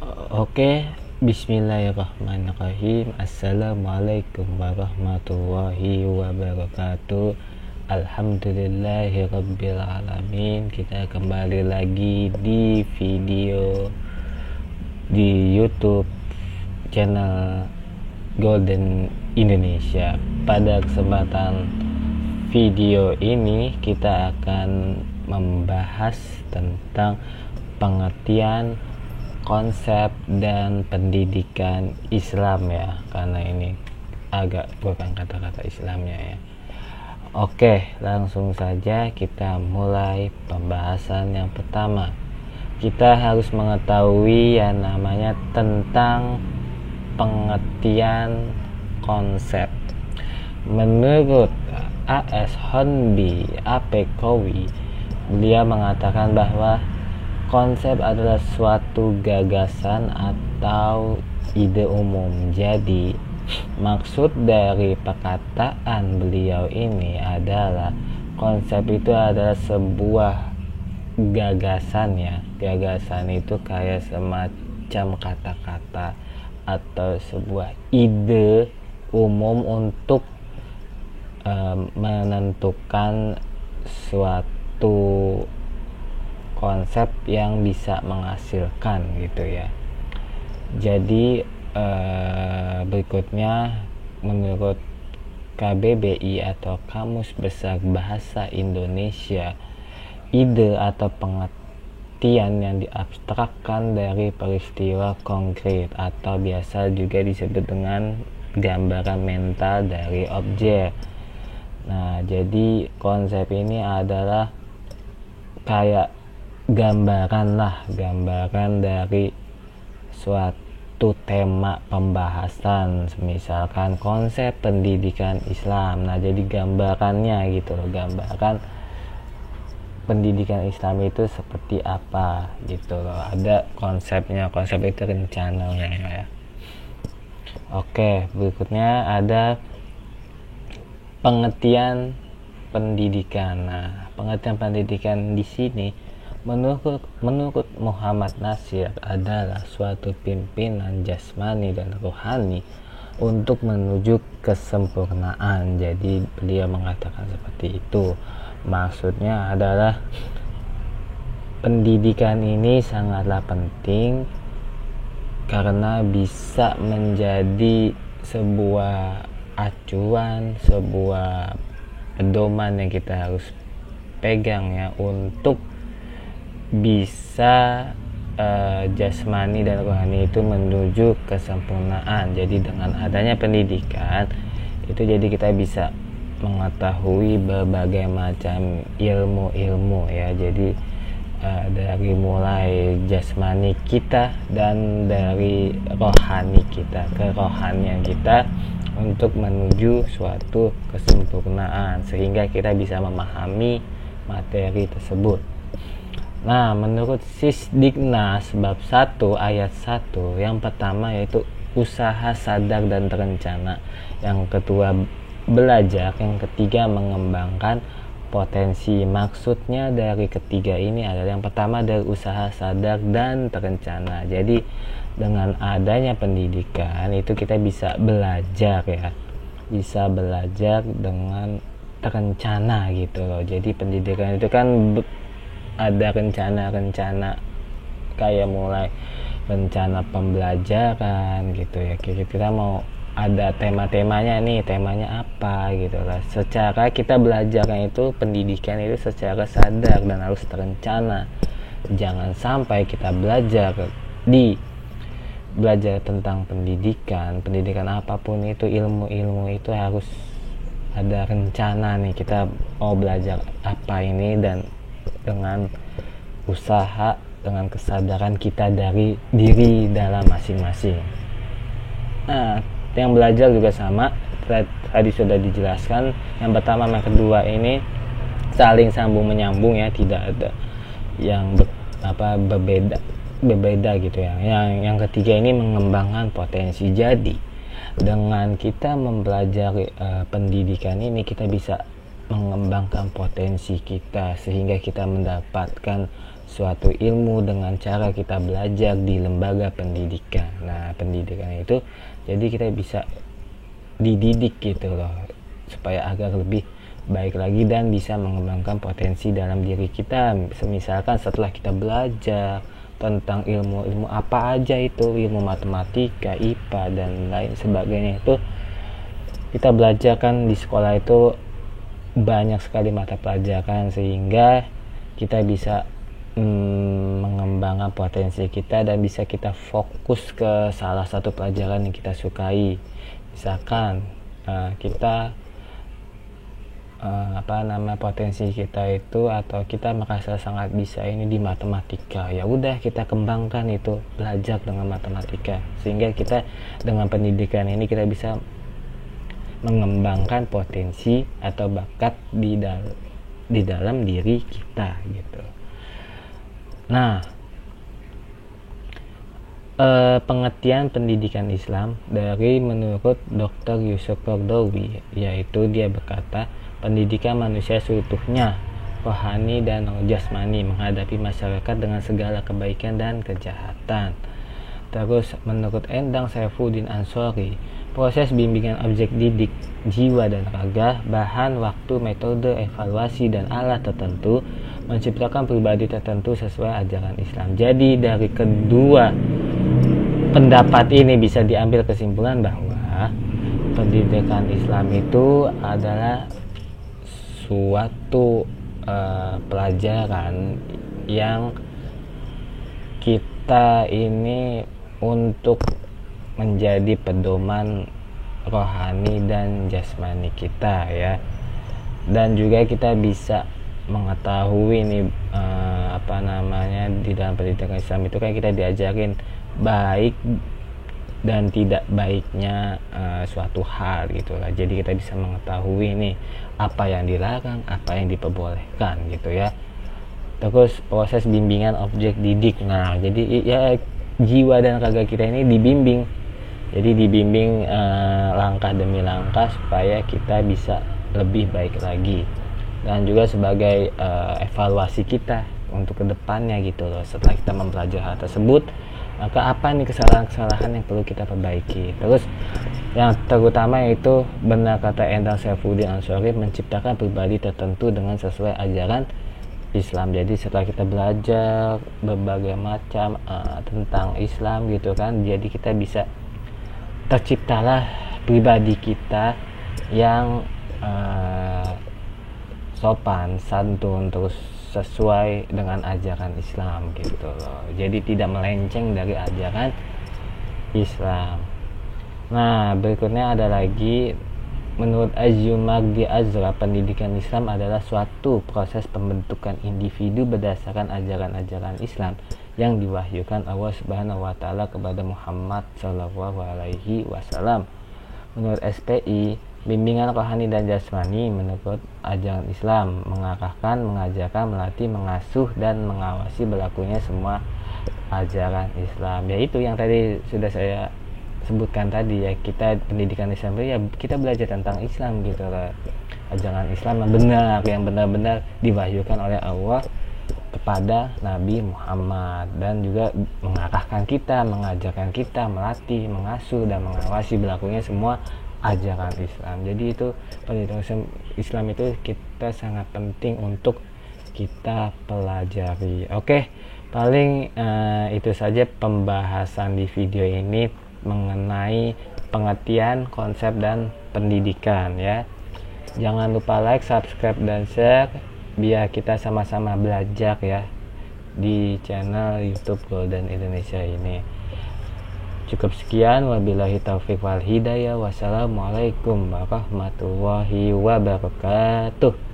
Oke, bismillahirrahmanirrahim. Assalamualaikum warahmatullahi wabarakatuh. Alhamdulillahirabbil alamin. Kita kembali lagi di video di YouTube channel Golden Indonesia. Pada kesempatan video ini kita akan membahas tentang pengertian konsep dan pendidikan Islam ya, karena ini agak bukan kata-kata Islamnya ya. Oke, langsung saja kita mulai pembahasan yang pertama. Kita harus mengetahui yang namanya tentang pengertian konsep. Menurut A.S. Hornby Apekowi, beliau mengatakan bahwa konsep adalah suatu gagasan atau ide umum. Jadi, maksud dari perkataan beliau ini adalah konsep itu adalah sebuah gagasan ya. Gagasan itu kayak semacam kata-kata atau sebuah ide umum untuk menentukan suatu konsep yang bisa menghasilkan gitu ya. Jadi berikutnya menurut KBBI atau Kamus Besar Bahasa Indonesia, ide atau pengertian yang diabstrakkan dari peristiwa konkret atau biasa juga disebut dengan gambaran mental dari objek. Nah, jadi konsep ini adalah kayak gambaran dari suatu tema pembahasan, misalkan konsep pendidikan Islam. Nah, jadi gambarannya gitu loh, gambaran pendidikan Islam itu seperti apa gitu loh. Ada konsepnya, konsep itu rencananya ya. Oke, berikutnya ada pengertian pendidikan. Nah, pengertian pendidikan di sini menurut Muhammad Nasir adalah suatu pimpinan jasmani dan rohani untuk menuju kesempurnaan. Jadi beliau mengatakan seperti itu. Maksudnya adalah pendidikan ini sangatlah penting karena bisa menjadi sebuah acuan, sebuah pedoman yang kita harus pegang ya, untuk bisa jasmani dan rohani itu menuju kesempurnaan. Jadi dengan adanya pendidikan itu jadi kita bisa mengetahui berbagai macam ilmu-ilmu ya. Jadi dari mulai jasmani kita dan dari rohani kita, kerohanian kita untuk menuju suatu kesempurnaan sehingga kita bisa memahami materi tersebut. Nah, menurut Sisdiknas bab 1 ayat 1, yang pertama yaitu usaha sadar dan terencana, yang kedua belajar, yang ketiga mengembangkan potensi. Maksudnya dari ketiga ini adalah yang pertama dari usaha sadar dan terencana. Jadi dengan adanya pendidikan itu kita bisa belajar ya, bisa belajar dengan terencana gitu loh. Jadi pendidikan itu kan ada rencana-rencana kayak mulai rencana pembelajaran gitu ya. Kita mau ada tema-temanya nih, temanya apa gitu lah. Secara kita belajarnya itu, pendidikan itu secara sadar dan harus terencana. Jangan sampai kita belajar tentang pendidikan apapun itu, ilmu itu harus ada rencana nih, kita mau belajar apa ini, dan dengan usaha, dengan kesadaran kita dari diri dalam masing-masing. Nah, yang belajar juga sama, tadi sudah dijelaskan. Yang pertama, yang kedua ini saling sambung menyambung ya, tidak ada yang berbeda gitu ya. Yang ketiga ini mengembangkan potensi. Jadi dengan kita mempelajari pendidikan ini, kita bisa mengembangkan potensi kita sehingga kita mendapatkan suatu ilmu dengan cara kita belajar di lembaga pendidikan. Nah, pendidikan itu jadi kita bisa dididik gitu loh, supaya agar lebih baik lagi dan bisa mengembangkan potensi dalam diri kita. Misalkan setelah kita belajar tentang ilmu apa aja itu, ilmu matematika, IPA dan lain sebagainya, itu kita belajar kan di sekolah itu banyak sekali mata pelajaran, sehingga kita bisa mengembangkan potensi kita dan bisa kita fokus ke salah satu pelajaran yang kita sukai. Misalkan kita potensi kita itu, atau kita merasa sangat bisa ini di matematika, ya udah kita kembangkan itu, belajar dengan matematika, sehingga kita dengan pendidikan ini kita bisa mengembangkan potensi atau bakat di dalam diri kita gitu. Nah, pengertian pendidikan Islam dari menurut Dr. Yusuf Qaradawi, yaitu dia berkata, pendidikan manusia seutuhnya, rohani dan jasmani, menghadapi masyarakat dengan segala kebaikan dan kejahatan. Terus menurut Endang Saifuddin Ansori, proses bimbingan objek didik jiwa dan raga, bahan, waktu, metode, evaluasi, dan alat tertentu menciptakan pribadi tertentu sesuai ajaran Islam. Jadi dari kedua pendapat ini bisa diambil kesimpulan bahwa pendidikan Islam itu adalah suatu pelajaran yang kita ini untuk menjadi pedoman rohani dan jasmani kita ya, dan juga kita bisa mengetahui ini di dalam pendidikan Islam itu kan kita diajarin baik dan tidak baiknya suatu hal gitulah. Jadi kita bisa mengetahui ini apa yang dilarang, apa yang diperbolehkan gitu ya. Terus proses bimbingan objek didik. Nah, jadi ya jiwa dan raga kita ini dibimbing. Jadi dibimbing langkah demi langkah supaya kita bisa lebih baik lagi. Dan juga sebagai evaluasi kita untuk kedepannya gitu loh. Setelah kita mempelajari hal tersebut, maka apa nih kesalahan-kesalahan yang perlu kita perbaiki. Terus yang terutama yaitu benar kata Endang Saifuddin Ansori, menciptakan pribadi tertentu dengan sesuai ajaran Islam. Jadi setelah kita belajar berbagai macam tentang Islam gitu kan, jadi kita bisa terciptalah pribadi kita yang sopan, santun, terus sesuai dengan ajaran Islam gitu loh. Jadi tidak melenceng dari ajaran Islam. Nah, berikutnya ada lagi, menurut Azumardi Azra, pendidikan Islam adalah suatu proses pembentukan individu berdasarkan ajaran-ajaran Islam yang diwahyukan Allah Subhanahu wa taala kepada Muhammad sallallahu alaihi wasallam. Menurut SPI, bimbingan rohani dan jasmani menurut ajaran Islam mengarahkan, mengajarkan, melatih, mengasuh, dan mengawasi berlakunya semua ajaran Islam. Yaitu yang tadi sudah saya sebutkan tadi ya, kita pendidikan Islam itu ya kita belajar tentang Islam gitu lah. Ajaran Islam yang benar-benar diwahyukan oleh Allah kepada Nabi Muhammad, dan juga mengarahkan kita, mengajarkan kita, melatih, mengasuh, dan mengawasi berlakunya semua ajaran Islam. Jadi itu pendidikan Islam itu kita sangat penting untuk kita pelajari. Oke, paling itu saja pembahasan di video ini mengenai pengertian, konsep, dan pendidikan ya. Jangan lupa like, subscribe, dan share biar kita sama-sama belajar ya di channel YouTube Golden Indonesia ini. Cukup sekian, wabillahi taufiq wal hidayah. Wassalamualaikum warahmatullahi wabarakatuh.